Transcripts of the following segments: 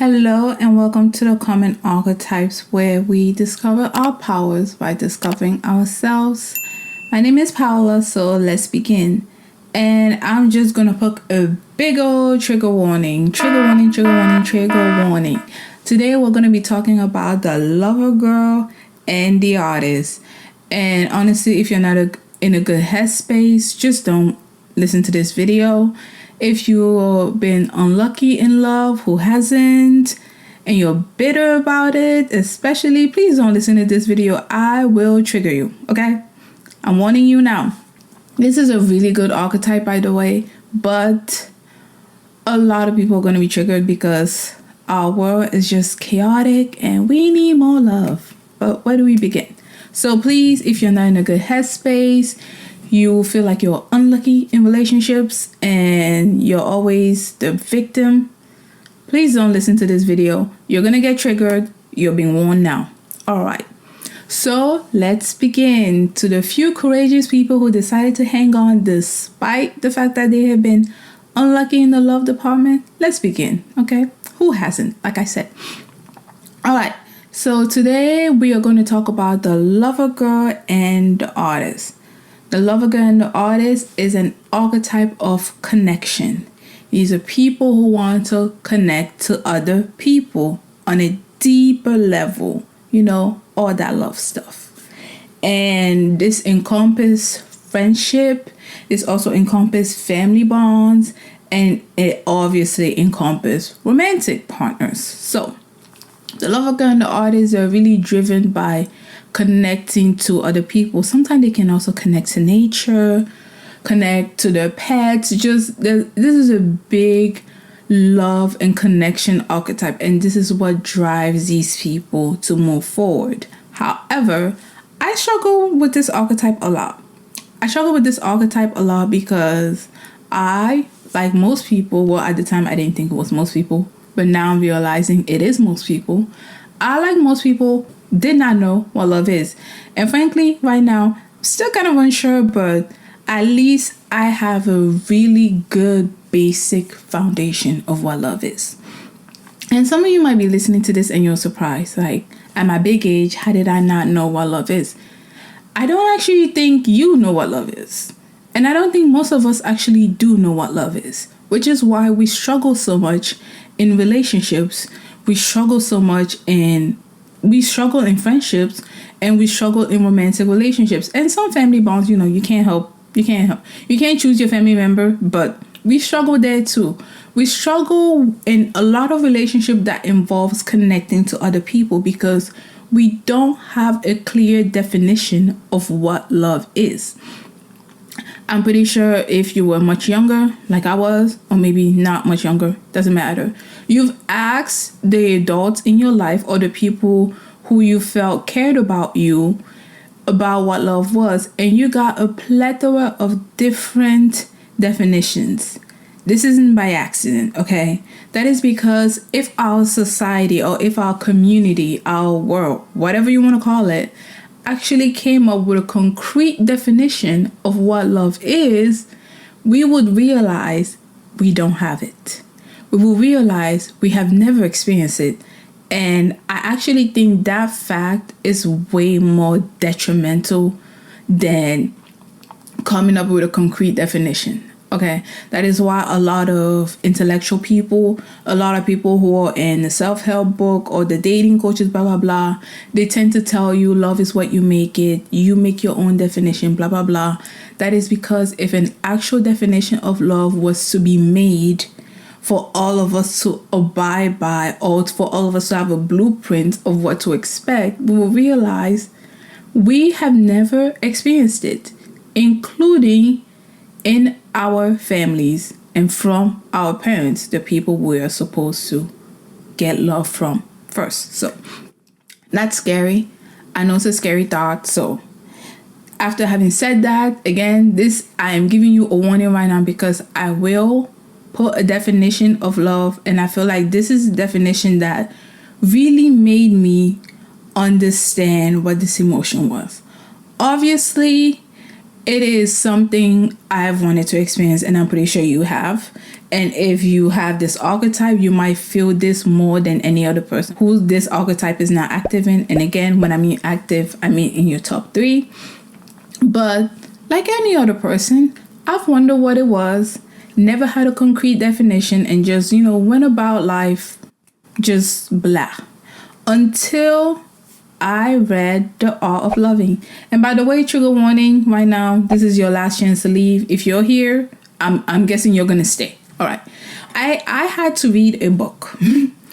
Hello and welcome to the Common Archetypes, where we discover our powers by discovering ourselves. My name is Paula, so let's begin. And I'm just gonna put a big old trigger warning. Today we're gonna be talking about the lover girl and the artist. And honestly, if you're not in a good headspace, just don't listen to this video. If you've been unlucky in love, who hasn't, and you're bitter about it, especially, please don't listen to this video. I will trigger you, okay? I'm warning you now. This is a really good archetype, by the way, but a lot of people are going to be triggered because our world is just chaotic and we need more love. But where do we begin? So please, if you're not in a good headspace, you feel like you're unlucky in relationships and you're always the victim, please don't listen to this video. You're gonna get triggered. You're being warned now. All right. So let's begin. To the few courageous people who decided to hang on despite the fact that they have been unlucky in the love department, let's begin. Okay. Who hasn't? Like I said. All right. So today we are going to talk about the lover girl and the artist. The lover girl and the artist is an archetype of connection. These are people who want to connect to other people on a deeper level, all that love stuff. And this encompasses friendship. This also encompasses family bonds, and it obviously encompasses romantic partners. So the lover girl and the artist are really driven by connecting to other people. Sometimes they can also connect to nature, connect to their pets. This is a big love and connection archetype, and this is what drives these people to move forward. However, I struggle with this archetype a lot. Because I, like most people, well, at the time I didn't think it was most people, but now I'm realizing it is most people. I, like most people, did not know what love is. And frankly, right now, still kind of unsure, but at least I have a really good basic foundation of what love is. And some of you might be listening to this and you're surprised. Like, at my big age, how did I not know what love is? I don't actually think you know what love is. And I don't think most of us actually do know what love is, which is why we struggle so much in relationships. We struggle in friendships, and we struggle in romantic relationships. And some family bonds, you can't help. You can't choose your family member, but we struggle there too. We struggle in a lot of relationships that involves connecting to other people because we don't have a clear definition of what love is. I'm pretty sure if you were much younger, like I was, or maybe not much younger, doesn't matter. You've asked the adults in your life or the people who you felt cared about you about what love was, and you got a plethora of different definitions. This isn't by accident, okay? That is because if our society or if our community, our world, whatever you want to call it, actually came up with a concrete definition of what love is, we would realize we don't have it. We will realize we have never experienced it. And I actually think that fact is way more detrimental than coming up with a concrete definition. Okay, that is why a lot of intellectual people, a lot of people who are in the self-help book or the dating coaches, blah, blah, blah, they tend to tell you love is what you make it. You make your own definition, blah, blah, blah. That is because if an actual definition of love was to be made for all of us to abide by, or for all of us to have a blueprint of what to expect, we will realize we have never experienced it, including in our families and from our parents, the people we are supposed to get love from first. So that's scary. I know it's a scary thought. So after having said that, again, I am giving you a warning right now because I will put a definition of love, and I feel like this is a definition that really made me understand what this emotion was. Obviously, it is something I've wanted to experience, and I'm pretty sure you have. And if you have this archetype, you might feel this more than any other person who this archetype is not active in. And again, when I mean active, I mean in your top 3. But like any other person, I've wondered what it was, never had a concrete definition, and just, went about life just blah. Until I read The Art of Loving. And by the way, trigger warning right now, this is your last chance to leave. If you're here, I'm guessing you're gonna stay. All right. I had to read a book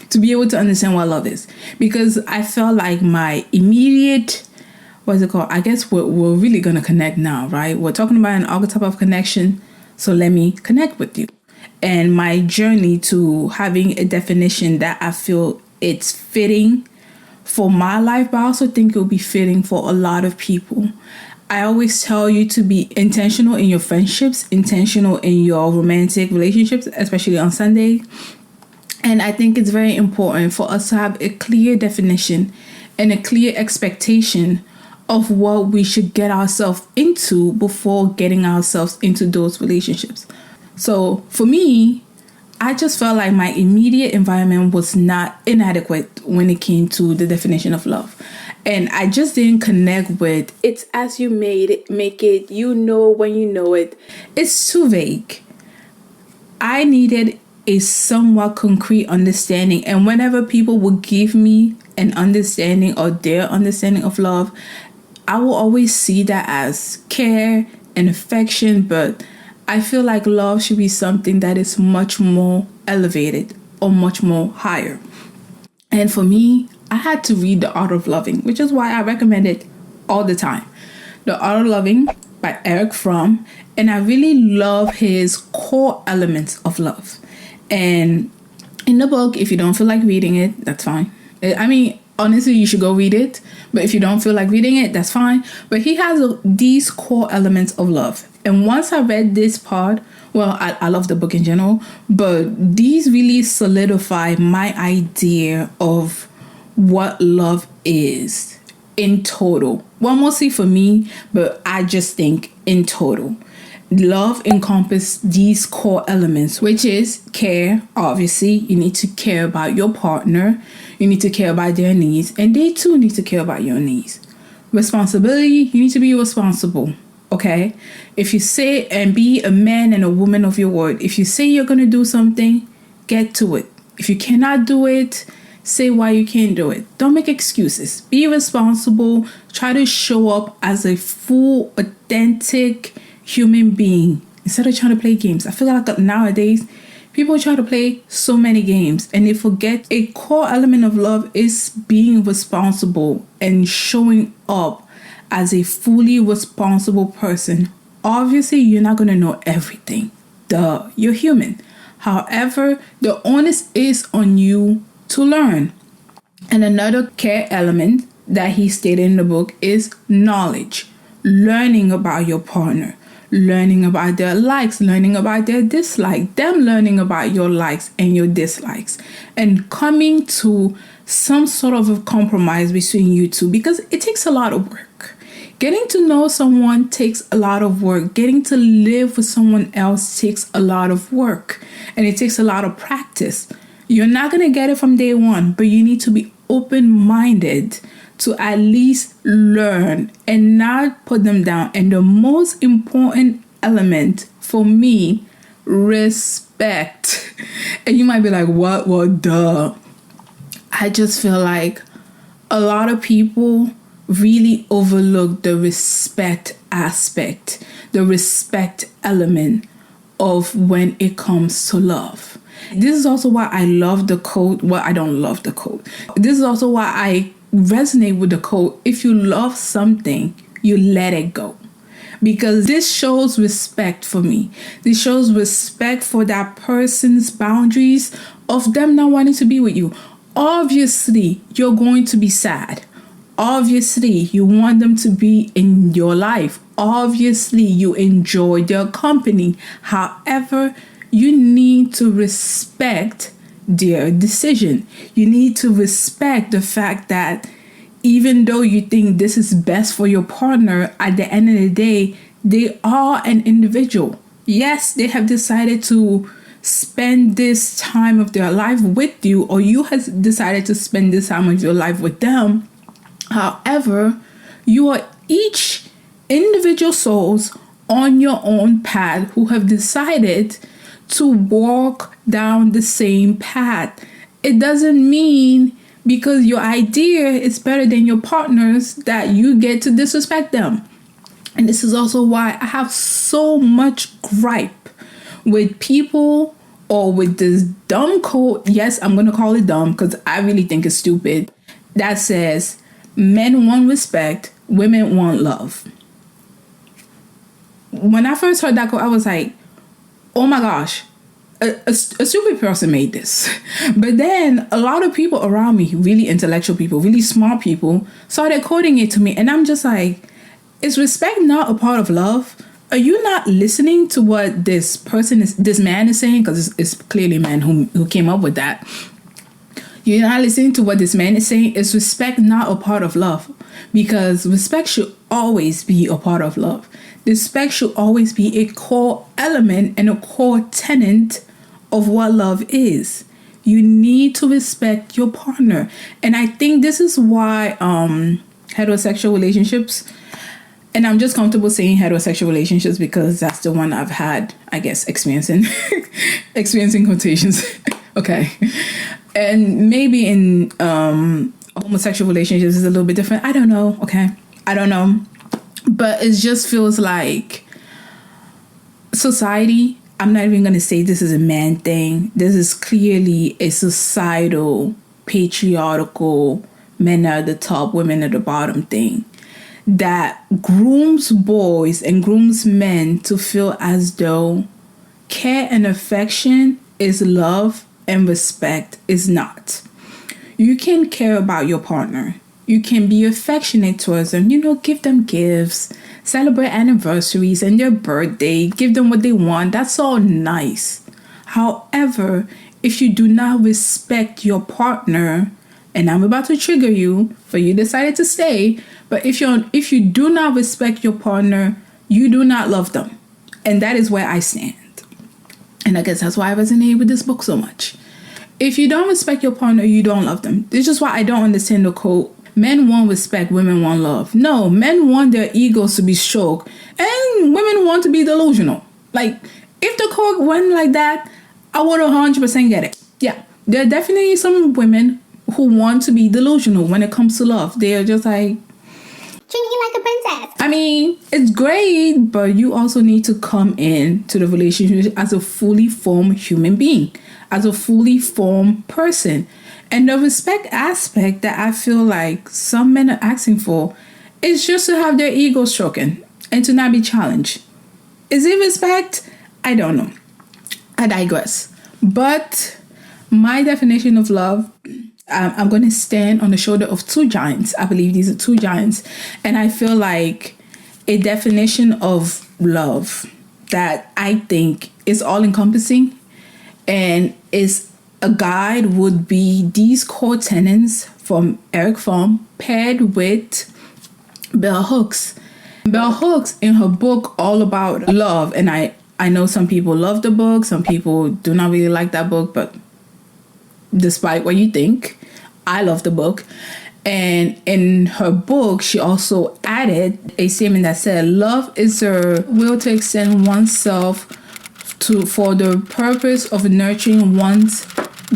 to be able to understand what love is, because I felt like my immediate, what's it called? I guess we're really gonna connect now, right? We're talking about an archetype of connection, so let me connect with you. And my journey to having a definition that I feel it's fitting for my life, but I also think it will be fitting for a lot of people. I always tell you to be intentional in your friendships, intentional in your romantic relationships, especially on Sunday. And I think it's very important for us to have a clear definition and a clear expectation of what we should get ourselves into before getting ourselves into those relationships. So for me, I just felt like my immediate environment was not inadequate when it came to the definition of love. And I just didn't connect with it's as you make it, when you know it. It's too vague. I needed a somewhat concrete understanding. And whenever people would give me an understanding or their understanding of love, I will always see that as care and affection, but I feel like love should be something that is much more elevated or much more higher. And for me, I had to read The Art of Loving, which is why I recommend it all the time. The Art of Loving by Eric Fromm. And I really love his core elements of love. And in the book, if you don't feel like reading it, that's fine. I mean, honestly, you should go read it. But if you don't feel like reading it, that's fine. But he has these core elements of love. And once I read this part, well, I love the book in general, but these really solidify my idea of what love is in total. Well, mostly for me, but I just think in total. Love encompasses these core elements, which is care. Obviously, you need to care about your partner. You need to care about their needs, and they too need to care about your needs. Responsibility, you need to be responsible. Okay? If you say and be a man and a woman of your word, if you say you're going to do something, get to it. If you cannot do it, say why you can't do it. Don't make excuses. Be responsible. Try to show up as a full, authentic human being instead of trying to play games. I feel like nowadays people try to play so many games and they forget a core element of love is being responsible and showing up as a fully responsible person. Obviously, you're not going to know everything. Duh, you're human. However, the onus is on you to learn. And another care element that he stated in the book is knowledge. Learning about your partner. Learning about their likes, learning about their dislikes, them learning about your likes and your dislikes, and coming to some sort of a compromise between you two, because it takes a lot of work. Getting to know someone takes a lot of work. Getting to live with someone else takes a lot of work, and it takes a lot of practice. You're not going to get it from day one, but you need to be open-minded to at least learn and not put them down. And the most important element for me, respect. And you might be like, what? Well, duh. I just feel like a lot of people really overlook the respect aspect, the respect element of when it comes to love. This is also why I love the quote. Well, I don't love the quote. This is also why I resonate with the quote. If you love something, you let it go. Because this shows respect for me. This shows respect for that person's boundaries of them not wanting to be with you. Obviously, you're going to be sad. Obviously, you want them to be in your life. Obviously, you enjoy their company. However, you need to respect their decision. You need to respect the fact that even though you think this is best for your partner, at the end of the day, they are an individual. Yes, they have decided to spend this time of their life with you, or you has decided to spend this time of your life with them. However, you are each individual souls on your own path who have decided to walk down the same path. It doesn't mean because your idea is better than your partner's that you get to disrespect them. And this is also why I have so much gripe with people or with this dumb quote. Yes, I'm going to call it dumb because I really think it's stupid. That says, men want respect, women want love. When I first heard that quote, I was like, oh my gosh, a stupid person made this. But then a lot of people around me, really intellectual people, really smart people, started quoting it to me. And I'm just like, is respect not a part of love? Are you not listening to what this man is saying? Because it's clearly a man who came up with that. You're not listening to what this man is saying. Is respect not a part of love? Because respect should always be a part of love. Respect should always be a core element and a core tenet of what love is. You need to respect your partner. And I think this is why heterosexual relationships, and I'm just comfortable saying heterosexual relationships because that's the one I've had, I guess, experiencing quotations. Okay. And maybe in homosexual relationships is a little bit different. I don't know. Okay. I don't know. But it just feels like society, I'm not even going to say this is a man thing. This is clearly a societal, patriarchal, men are at the top, women at the bottom thing that grooms boys and grooms men to feel as though care and affection is love and respect is not. You can care about your partner. You can be affectionate towards them. Give them gifts, celebrate anniversaries and their birthday, give them what they want. That's all nice. However, if you do not respect your partner, and I'm about to trigger you, but you decided to stay, but if you do not respect your partner, you do not love them. And that is where I stand. And I guess that's why I resonate with this book so much. If you don't respect your partner, you don't love them. This is why I don't understand the quote, men want respect, women want love. No, men want their egos to be stroked and women want to be delusional. Like, if the quote went like that, I would 100% get it. Yeah, there are definitely some women who want to be delusional when it comes to love. They are just like, treat me like a princess. I mean, it's great, but you also need to come in to the relationship as a fully formed human being, as a fully formed person. And the respect aspect that I feel like some men are asking for is just to have their ego stroken and to not be challenged. Is it respect? I don't know. I digress. But my definition of love, I'm going to stand on the shoulder of two giants. I believe these are two giants. And I feel like a definition of love that I think is all encompassing and is a guide would be these core tenets from Eric Fromm paired with Bell Hooks. Bell Hooks in her book All About Love, and I know some people love the book, some people do not really like that book, but despite what you think, I love the book. And in her book, she also added a statement that said, love is a will to extend oneself for the purpose of nurturing one's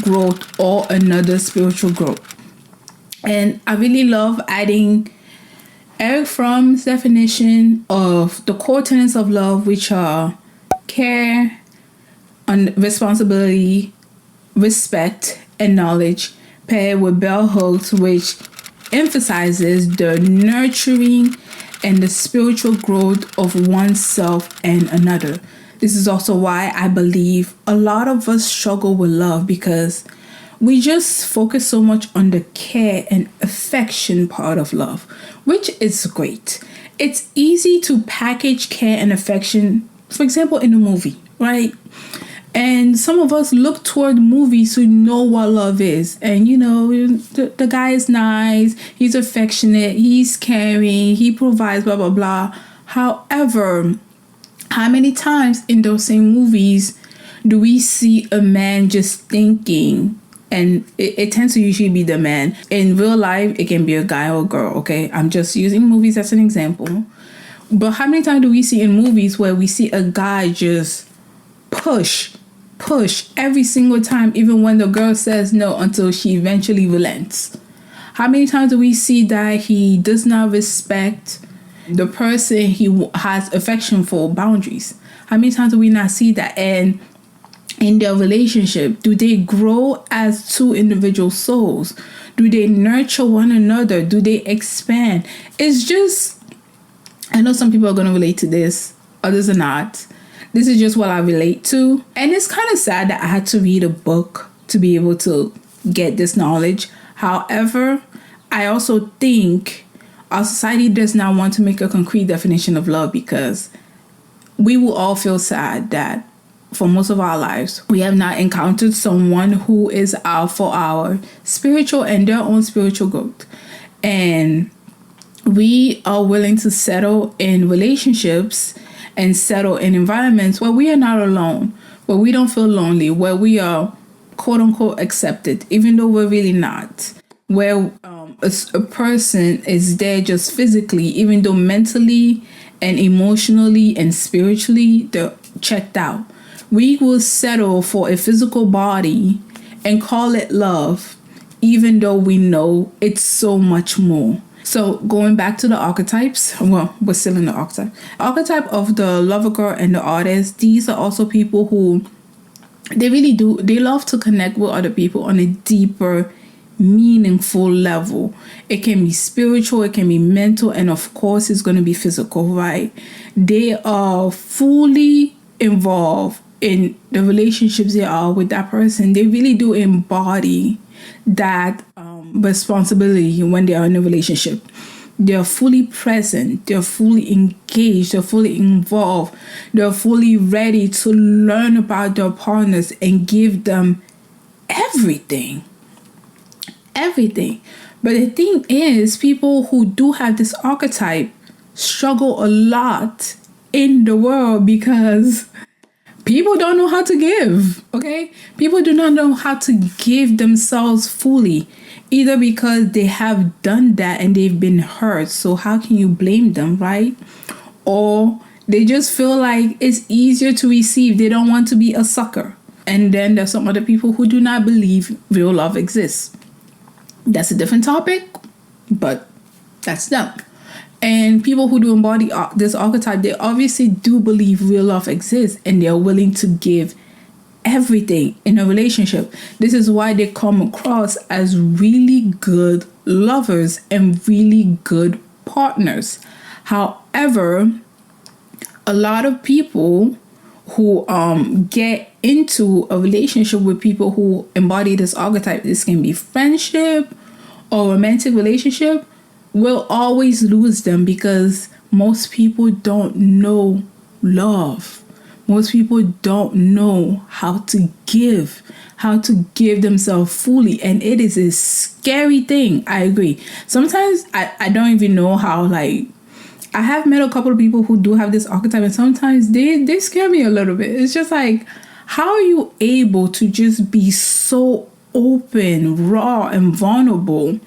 growth or another spiritual growth. And I really love adding Eric Fromm's definition of the core tenets of love, which are care, responsibility, respect, and knowledge, paired with Bell Hooks, which emphasizes the nurturing and the spiritual growth of oneself and another. This is also why I believe a lot of us struggle with love, because we just focus so much on the care and affection part of love, which is great. It's easy to package care and affection, for example, in a movie, right? And some of us look toward movies to know what love is. And, the guy is nice, he's affectionate, he's caring, he provides, blah, blah, blah. However, how many times in those same movies do we see a man just thinking, and it tends to usually be the man. In real life, it can be a guy or a girl, okay? I'm just using movies as an example. But how many times do we see in movies where we see a guy just push every single time, even when the girl says no, until she eventually relents? How many times do we see that he does not respect the person he has affection for, boundaries? How many times do we not see that? And in their relationship, do they grow as two individual souls? Do they nurture one another? Do they expand? It's just, I know some people are going to relate to this, others are not. This is just what I relate to. And it's kind of sad that I had to read a book to be able to get this knowledge. However, I also think our society does not want to make a concrete definition of love, because we will all feel sad that for most of our lives, we have not encountered someone who is out for our spiritual and their own spiritual growth. And we are willing to settle in relationships and settle in environments where we are not alone, where we don't feel lonely, where we are quote unquote accepted, even though we're really not, where a person is there just physically, even though mentally and emotionally and spiritually they're checked out. We will settle for a physical body and call it love, even though we know it's so much more. So going back to the archetypes, well, we're still in the archetype of the lover girl and the artist. These are also people who they love to connect with other people on a deeper, meaningful level. It can be spiritual, it can be mental, and of course it's going to be physical, right? They are fully involved in the relationships they are with that person. They really do embody that responsibility when they are in a relationship. They're fully present, they're fully engaged, they're fully involved, they're fully ready to learn about their partners and give them everything. But the thing is, people who do have this archetype struggle a lot in the world because people don't know how to give, okay? People do not know how to give themselves fully, either because they have done that and they've been hurt. So how can you blame them, right? Or they just feel like it's easier to receive. They don't want to be a sucker. And then there's some other people who do not believe real love exists. That's a different topic, but that's them. And people who do embody this archetype, they obviously do believe real love exists and they're willing to give everything in a relationship. This is why they come across as really good lovers and really good partners. However, a lot of people who get into a relationship with people who embody this archetype, this can be friendship or romantic relationship, will always lose them because most people don't know love. Most people don't know how to give themselves fully. And it is a scary thing. I agree. Sometimes I don't even know how, like, I have met a couple of people who do have this archetype, and sometimes they scare me a little bit. It's just like, how are you able to just be so open, raw, and vulnerable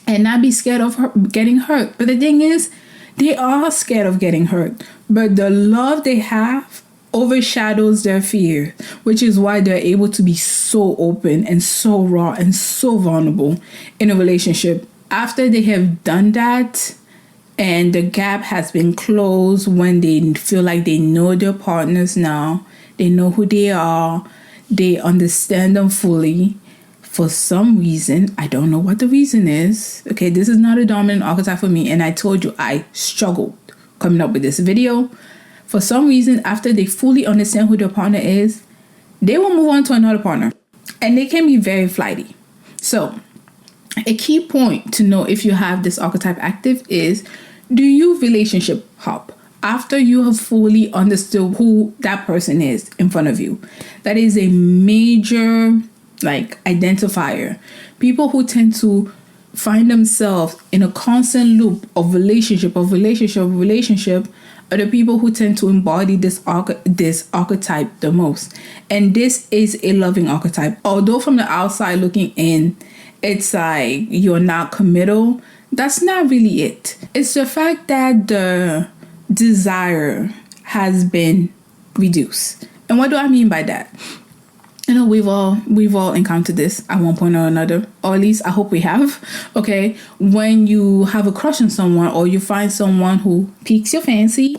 and not be scared of getting hurt? But the thing is, they are scared of getting hurt, but the love they have overshadows their fear, which is why they're able to be so open and so raw and so vulnerable in a relationship. After they have done that and the gap has been closed, when they feel like they know their partners now, they know who they are, they understand them fully. For some reason, I don't know what the reason is. Okay, this is not a dominant archetype for me, and I told you I struggled coming up with this video. For some reason, after they fully understand who their partner is, they will move on to another partner, and they can be very flighty. So, a key point to know if you have this archetype active is, do you relationship hop after you have fully understood who that person is in front of you? That is a major identifier. People who tend to find themselves in a constant loop of relationship are the people who tend to embody this archetype the most. And this is a loving archetype. Although from the outside looking in, it's like you're not committal. That's not really it. It's the fact that the desire has been reduced. And what do I mean by that? You know, we've all encountered this at one point or another, or at least I hope we have. Okay, when you have a crush on someone, or you find someone who piques your fancy,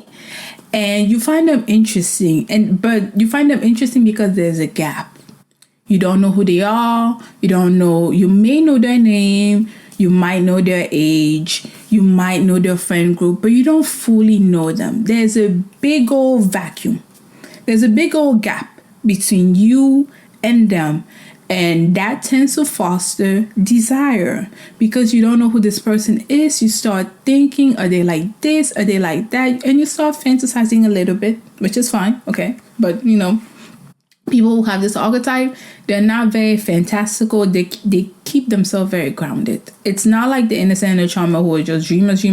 and you find them interesting, but you find them interesting because there's a gap. You don't know who they are. You may know their name. You might know their age. You might know their friend group, but you don't fully know them. There's a big old vacuum. There's a big old gap between you and them, and that tends to foster desire because you don't know who this person is. You start thinking, are they like this, are they like that, and you start fantasizing a little bit, which is fine, okay? But you know, people who have this archetype, they're not very fantastical. They keep themselves very grounded. It's not like the innocent and the charmer who are just dreamers,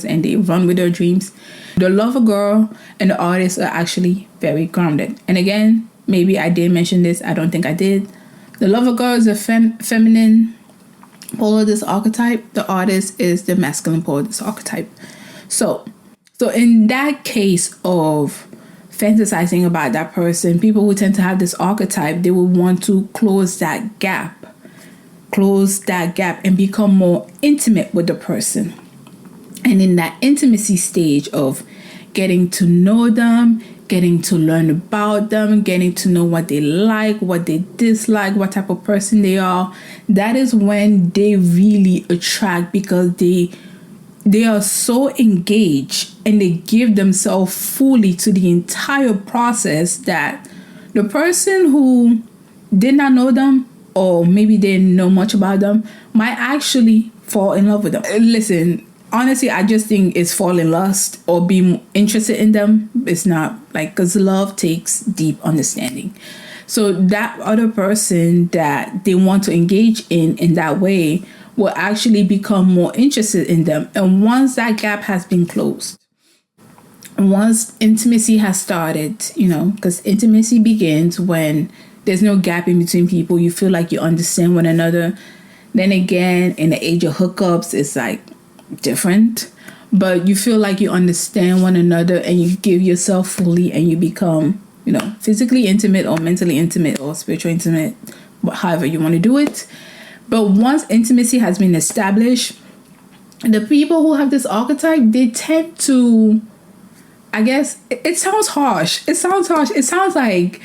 and they run with their dreams. The lover girl and the artist are actually very grounded. And again, maybe I did mention this. I don't think I did. The lover girl is the feminine pole of this archetype. The artist is the masculine pole of this archetype. So in that case of fantasizing about that person, people who tend to have this archetype, they will want to close that gap and become more intimate with the person. And in that intimacy stage of getting to know them, getting to learn about them, getting to know what they like, what they dislike, what type of person they are, that is when they really attract, because they are so engaged and they give themselves fully to the entire process that the person who did not know them, or maybe didn't know much about them, might actually fall in love with them. Listen, honestly, I just think it's fall in lust or be interested in them. It's not like, because love takes deep understanding. So that other person that they want to engage in that way will actually become more interested in them. And once that gap has been closed, once intimacy has started, you know, because intimacy begins when there's no gap in between people. You feel like you understand one another. Then again, in the age of hookups, it's like different. But you feel like you understand one another and you give yourself fully and you become, you know, physically intimate or mentally intimate or spiritually intimate, however you want to do it. But once intimacy has been established, the people who have this archetype, they tend to, I guess, it sounds harsh. It sounds like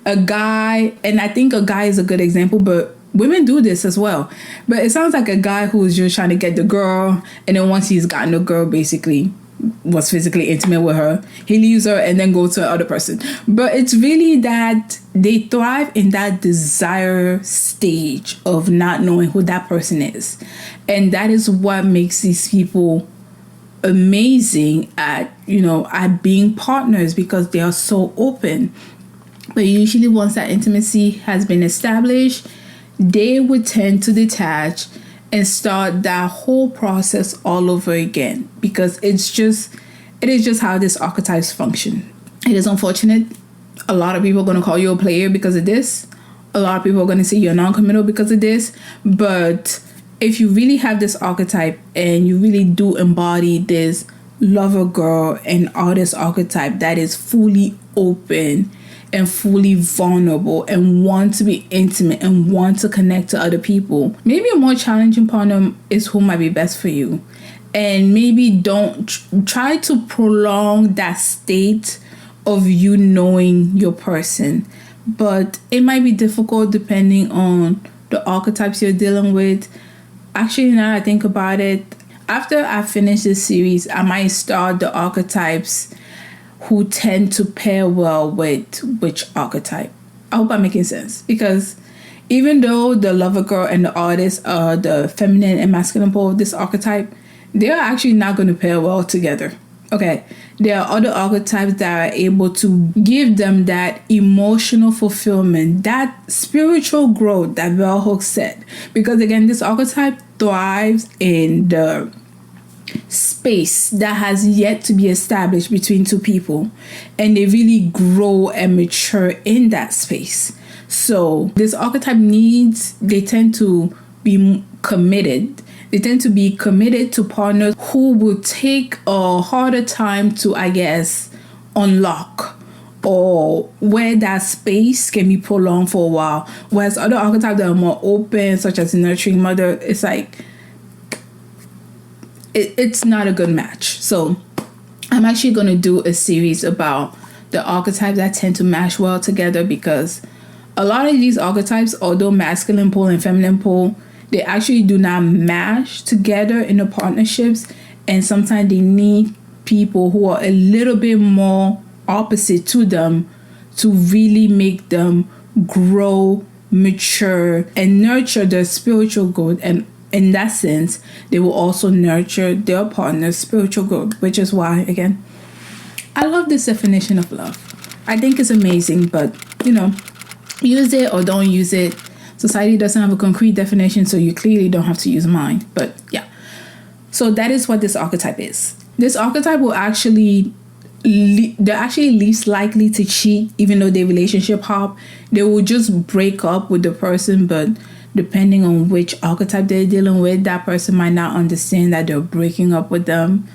a guy, and I think a guy is a good example, but women do this as well. But it sounds like a guy who's just trying to get the girl, and then once he's gotten the girl, basically was physically intimate with her, he leaves her and then goes to another person. But it's really that they thrive in that desire stage of not knowing who that person is. And that is what makes these people amazing at, you know, at being partners, because they are so open. But usually once that intimacy has been established, they would tend to detach and start that whole process all over again, because it is just how this archetypes function. It is unfortunate. A lot of people are going to call you a player because of this. A lot of people are going to say you're non-committal because of this. But if you really have this archetype and you really do embody this lover girl and artist archetype that is fully open and fully vulnerable and want to be intimate and want to connect to other people, maybe a more challenging partner is who might be best for you. And maybe don't try to prolong that state of you knowing your person. But it might be difficult depending on the archetypes you're dealing with. Actually, now that I think about it, after I finish this series, I might start the archetypes who tend to pair well with which archetype. I hope I'm making sense, because even though the lover girl and the artist are the feminine and masculine pole of this archetype, they are actually not going to pair well together. Okay, there are other archetypes that are able to give them that emotional fulfillment, that spiritual growth that Bell Hooks said. Because again, this archetype thrives in the space that has yet to be established between two people, and they really grow and mature in that space. So this archetype they tend to be committed. They tend to be committed to partners who will take a harder time to, I guess, unlock, or where that space can be prolonged for a while. Whereas other archetypes that are more open, such as the nurturing mother, it's like, it's not a good match. So I'm actually going to do a series about the archetypes that tend to match well together, because a lot of these archetypes, although masculine pole and feminine pole, they actually do not match together in the partnerships, and sometimes they need people who are a little bit more opposite to them to really make them grow, mature, and nurture their spiritual growth. And in that sense, they will also nurture their partner's spiritual growth, which is why, again, I love this definition of love. I think it's amazing, but, use it or don't use it. Society doesn't have a concrete definition, so you clearly don't have to use mine. But yeah, so that is what this archetype is. This archetype will they're actually least likely to cheat, even though their relationship hop. They will just break up with the person, but depending on which archetype they're dealing with, that person might not understand that they're breaking up with them.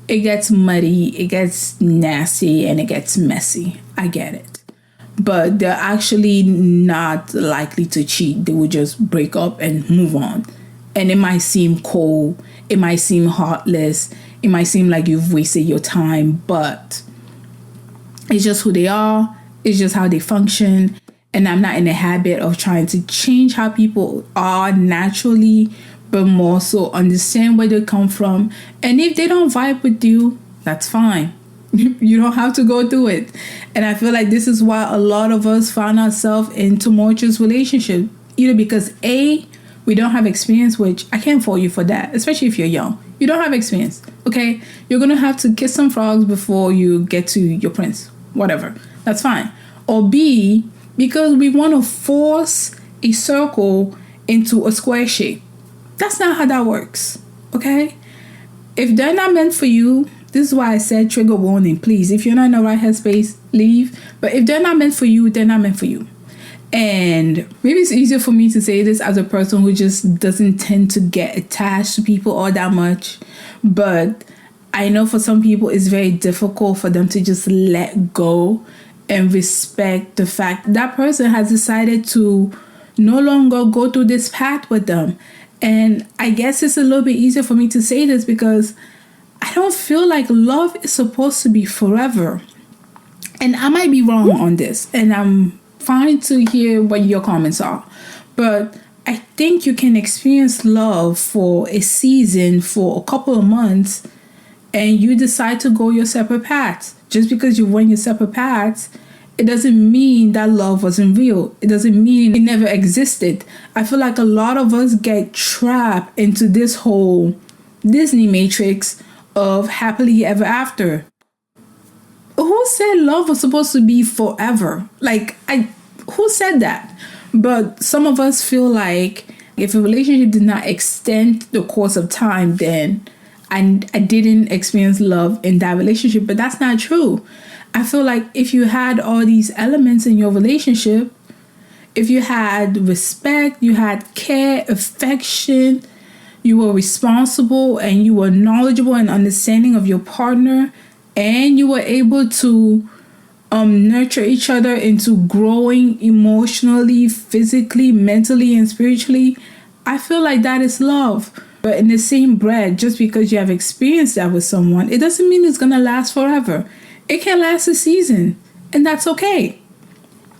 It gets muddy, it gets nasty, and it gets messy. I get it. But they're actually not likely to cheat. They will just break up and move on. And it might seem cold, it might seem heartless, it might seem like you've wasted your time, but it's just who they are, it's just how they function. And I'm not in the habit of trying to change how people are naturally, but more so understand where they come from. And if they don't vibe with you, that's fine. You don't have to go through it. And I feel like this is why a lot of us find ourselves in tumultuous relationships. Either because A, we don't have experience, which I can't fault you for that, especially if you're young. You don't have experience, okay? You're going to have to kiss some frogs before you get to your prince. Whatever. That's fine. Or B, because we want to force a circle into a square shape. That's not how that works, okay? If they're not meant for you, this is why I said trigger warning. Please, if you're not in the right headspace, leave. But if they're not meant for you, they're not meant for you. And maybe it's easier for me to say this as a person who just doesn't tend to get attached to people all that much. But I know for some people, it's very difficult for them to just let go and respect the fact that person has decided to no longer go through this path with them. And I guess it's a little bit easier for me to say this because I don't feel like love is supposed to be forever. And I might be wrong on this, and I'm fine to hear what your comments are. But I think you can experience love for a season, for a couple of months, and you decide to go your separate paths. Just because you went your separate paths, it doesn't mean that love wasn't real. It doesn't mean it never existed. I feel like a lot of us get trapped into this whole Disney matrix of happily ever after. Who said love was supposed to be forever? Who said that? But some of us feel like if a relationship did not extend the course of time, then I didn't experience love in that relationship. But that's not true. I feel like if you had all these elements in your relationship, if you had respect, you had care, affection, you were responsible, and you were knowledgeable and understanding of your partner, and you were able to nurture each other into growing emotionally, physically, mentally, and spiritually, I feel like that is love. But in the same breath, just because you have experienced that with someone, it doesn't mean it's going to last forever. It can last a season, and that's okay.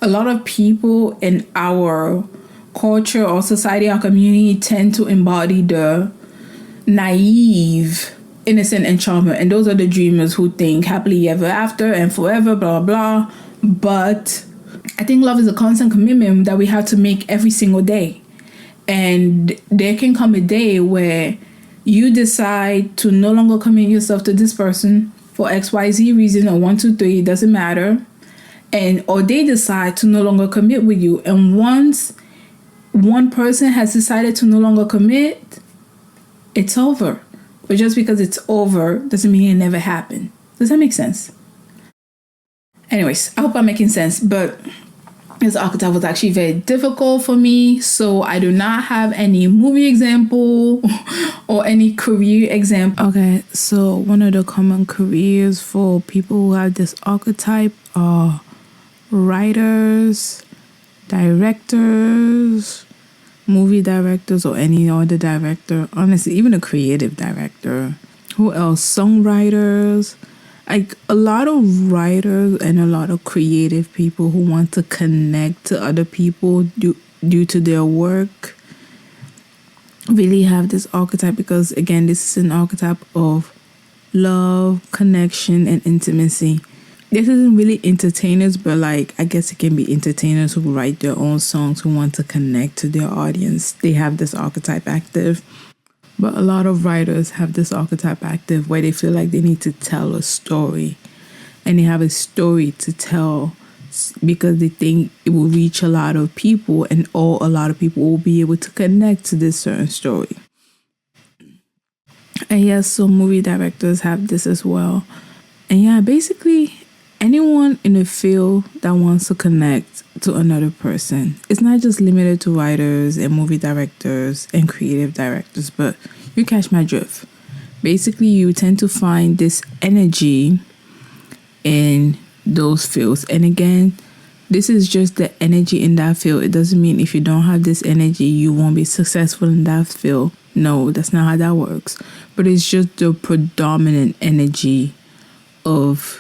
A lot of people in our culture or society, our community, tend to embody the naive, innocent enchantment, and those are the dreamers who think happily ever after and forever, blah blah. But I think love is a constant commitment that we have to make every single day. And there can come a day where you decide to no longer commit yourself to this person for XYZ reason, or 1, 2, 3, it doesn't matter. Or they decide to no longer commit with you. And once one person has decided to no longer commit, it's over. But just because it's over doesn't mean it never happened. Does that make sense? Anyways, I hope I'm making sense, but this archetype was actually very difficult for me, so I do not have any movie example or any career example. Okay, so one of the common careers for people who have this archetype are writers, directors, movie directors, or any other director. Honestly, even a creative director. Who else? Songwriters. Like a lot of writers and a lot of creative people who want to connect to other people due to their work really have this archetype, because again, this is an archetype of love, connection, and intimacy. This isn't really entertainers, but like I guess it can be entertainers who write their own songs, who want to connect to their audience. They have this archetype active. But a lot of writers have this archetype active where they feel like they need to tell a story, and they have a story to tell because they think it will reach a lot of people, and a lot of people will be able to connect to this certain story. And yes, so movie directors have this as well. And yeah, basically anyone in the field that wants to connect to another person. It's not just limited to writers and movie directors and creative directors, but you catch my drift. Basically, you tend to find this energy in those fields. And again, this is just the energy in that field. It doesn't mean if you don't have this energy, you won't be successful in that field. No, that's not how that works. But it's just the predominant energy of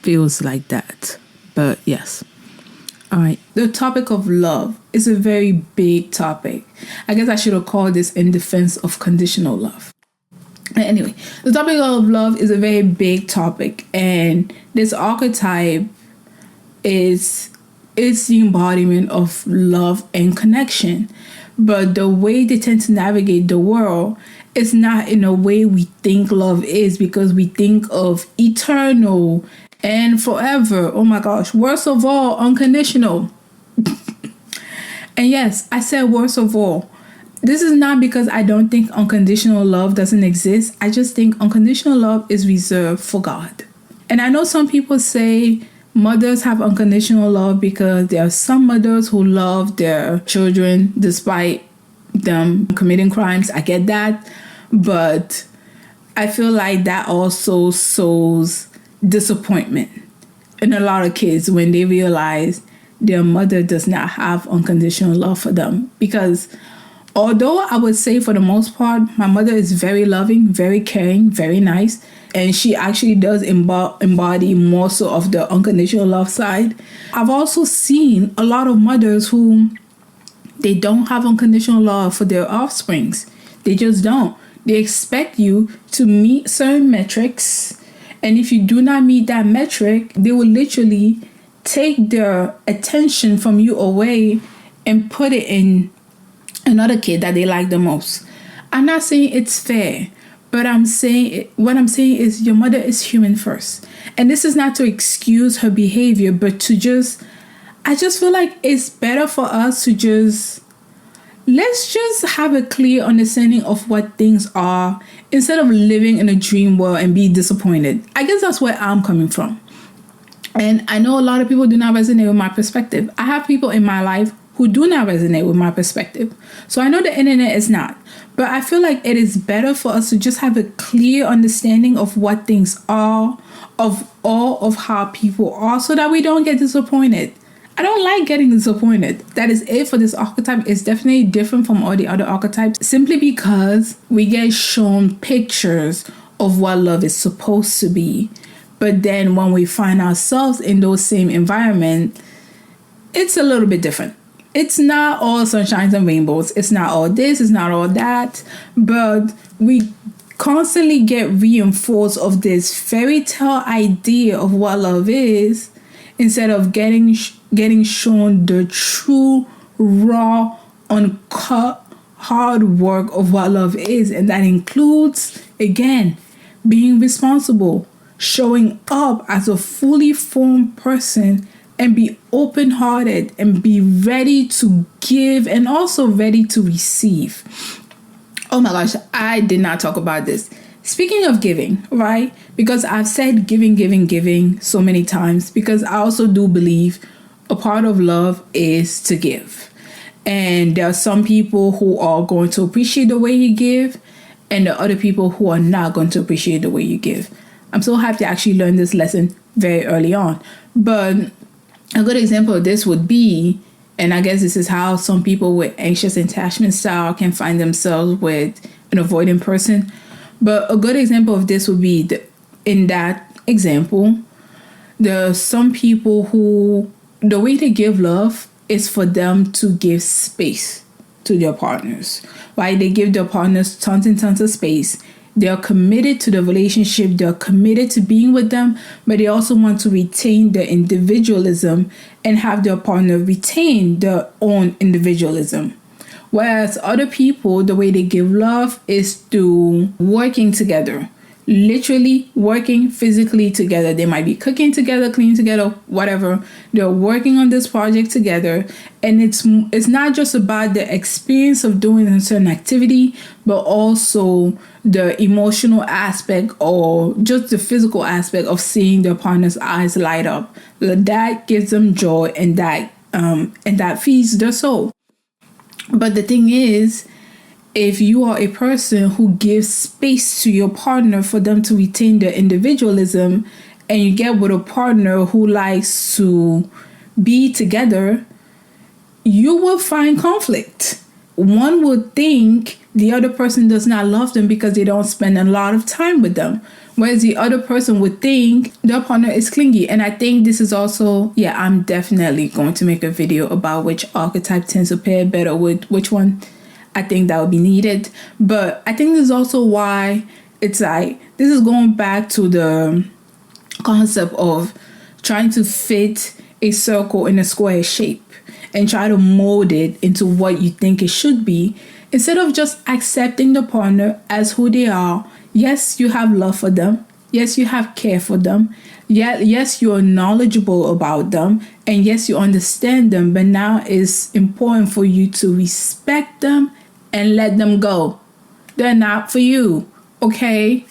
fields like that. But yes. All right, the topic of love is a very big topic. I guess I should have called this In Defense of Conditional Love. Anyway, the topic of love is a very big topic, and this archetype is the embodiment of love and connection. But the way they tend to navigate the world is not in a way we think love is, because we think of eternal and forever. Oh my gosh. Worst of all, unconditional. And yes, I said worst of all. This is not because I don't think unconditional love doesn't exist. I just think unconditional love is reserved for God. And I know some people say mothers have unconditional love because there are some mothers who love their children despite them committing crimes. I get that. But I feel like that also sows disappointment in a lot of kids when they realize their mother does not have unconditional love for them. Because although I would say for the most part, my mother is very loving, very caring, very nice, and she actually does embody more so of the unconditional love side, I've also seen a lot of mothers who they don't have unconditional love for their offsprings. They just don't. They expect you to meet certain metrics, and if you do not meet that metric, they will literally take their attention from you away and put it in another kid that they like the most. I'm not saying it's fair, but what I'm saying is your mother is human first. And this is not to excuse her behavior, but I just feel like it's better for us to let's just have a clear understanding of what things are instead of living in a dream world and be disappointed. I guess that's where I'm coming from. And I know a lot of people do not resonate with my perspective. I have people in my life who do not resonate with my perspective. So I know the internet is not. But I feel like it is better for us to just have a clear understanding of what things are, of all of how people are, so that we don't get disappointed. I don't like getting disappointed. That is it for this archetype. It's definitely different from all the other archetypes simply because we get shown pictures of what love is supposed to be. But then when we find ourselves in those same environment, it's a little bit different. It's not all sunshines and rainbows. It's not all this. It's not all that. But we constantly get reinforced of this fairy tale idea of what love is, instead of getting shown the true, raw, uncut, hard work of what love is. And that includes, again, being responsible, showing up as a fully formed person, and be open-hearted and be ready to give and also ready to receive. Oh my gosh, I did not talk about this. Speaking of giving, right? Because I've said giving so many times, because I also do believe a part of love is to give. And there are some people who are going to appreciate the way you give, and there are other people who are not going to appreciate the way you give. I'm so happy to actually learn this lesson very early on. But a good example of this would be, and I guess this is how some people with anxious attachment style can find themselves with an avoidant person. But a good example of this would be, in that example, there are some people who, the way they give love is for them to give space to their partners. Right? They give their partners tons and tons of space. They're committed to the relationship. They're committed to being with them, but they also want to retain their individualism and have their partner retain their own individualism. Whereas other people, the way they give love is through working together, literally working physically together. They might be cooking together, cleaning together, whatever. They're working on this project together. And it's not just about the experience of doing a certain activity, but also the emotional aspect or just the physical aspect of seeing their partner's eyes light up. That gives them joy, and that feeds their soul. But the thing is, if you are a person who gives space to your partner for them to retain their individualism, and you get with a partner who likes to be together, you will find conflict. One would think the other person does not love them because they don't spend a lot of time with them. Whereas the other person would think their partner is clingy. And I think this is also, I'm definitely going to make a video about which archetype tends to pair better with which one. I think that would be needed. But I think this is also why it's like, this is going back to the concept of trying to fit a circle in a square shape and try to mold it into what you think it should be, instead of just accepting the partner as who they are. Yes, you have love for them. Yes, you have care for them. Yes, you're knowledgeable about them. And yes, you understand them. But now it's important for you to respect them and let them go. They're not for you. Okay?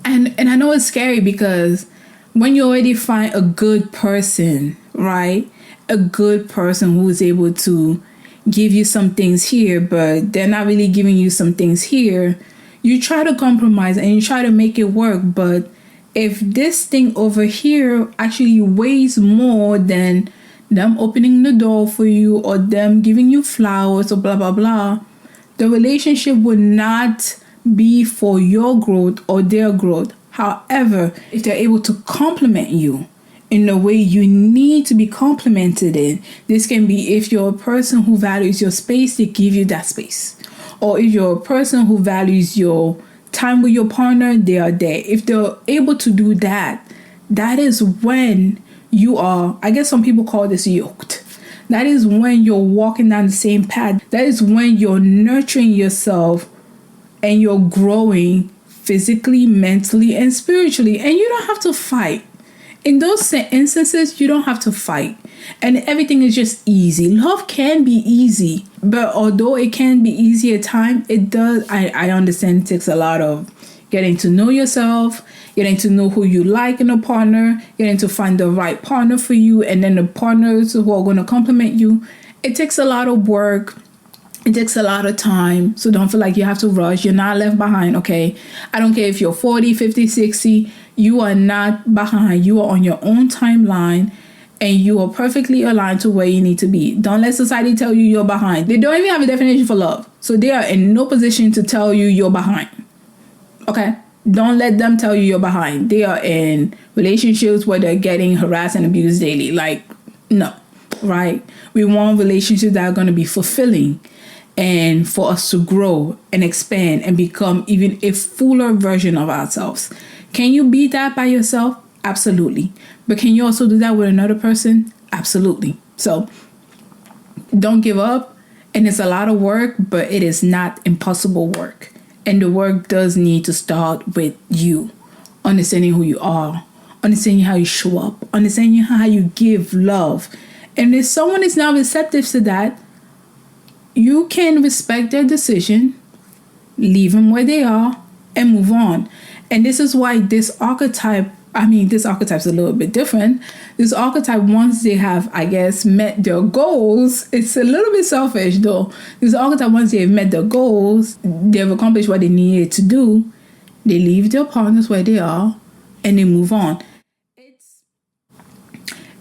And I know it's scary, because when you already find a good person, right? A good person who is able to give you some things here, but they're not really giving you some things here, you try to compromise and you try to make it work. But if this thing over here actually weighs more than them opening the door for you or them giving you flowers or blah, blah, blah, the relationship would not be for your growth or their growth. However, if they're able to complement you in the way you need to be complimented in, this can be, if you're a person who values your space, they give you that space. Or if you're a person who values your time with your partner, they are there. If they're able to do that, that is when you are, I guess some people call this yoked. That is when you're walking down the same path. That is when you're nurturing yourself and you're growing physically, mentally, and spiritually. And you don't have to fight. In those instances, you don't have to fight. And everything is just easy. Love can be easy. But although it can be easy at times, it does, I understand it takes a lot of getting to know yourself, getting to know who you like in a partner, getting to find the right partner for you, and then the partners who are going to complement you. It takes a lot of work. It takes a lot of time. So don't feel like you have to rush. You're not left behind, okay? I don't care if you're 40, 50, 60. You are not behind. You are on your own timeline. And you are perfectly aligned to where you need to be. Don't let society tell you you're behind. They don't even have a definition for love. So they are in no position to tell you you're behind. Okay? Don't let them tell you you're behind. They are in relationships where they're getting harassed and abused daily. Like, no. Right? We want relationships that are going to be fulfilling, and for us to grow and expand and become even a fuller version of ourselves. Can you be that by yourself? Absolutely. But can you also do that with another person? Absolutely. So don't give up. And it's a lot of work, but it is not impossible work. And the work does need to start with you. Understanding who you are. Understanding how you show up. Understanding how you give love. And if someone is not receptive to that, you can respect their decision. Leave them where they are. and move on. And this is why this archetype's a little bit different. This archetype, once they have, I guess, met their goals, it's a little bit selfish though. This archetype, once they've met their goals, they've accomplished what they needed to do, they leave their partners where they are and they move on.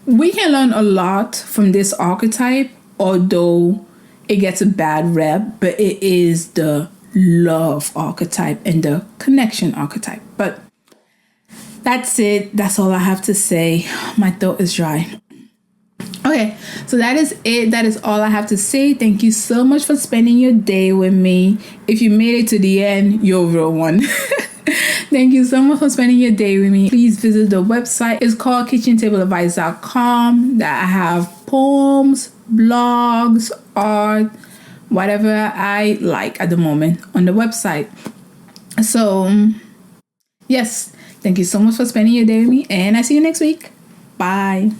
We can learn a lot from this archetype, although it gets a bad rep, but it is the love archetype and the connection archetype. But that's it. That's all I have to say. My throat is dry. Okay, so that is it. That is all I have to say. Thank you so much for spending your day with me. If you made it to the end, you're a real one. Thank you so much for spending your day with me. Please visit the website. It's called kitchentableadvice.com. That I have poems, blogs, art, whatever I like at the moment on the website. So, yes, thank you so much for spending your day with me, and I see you next week. Bye.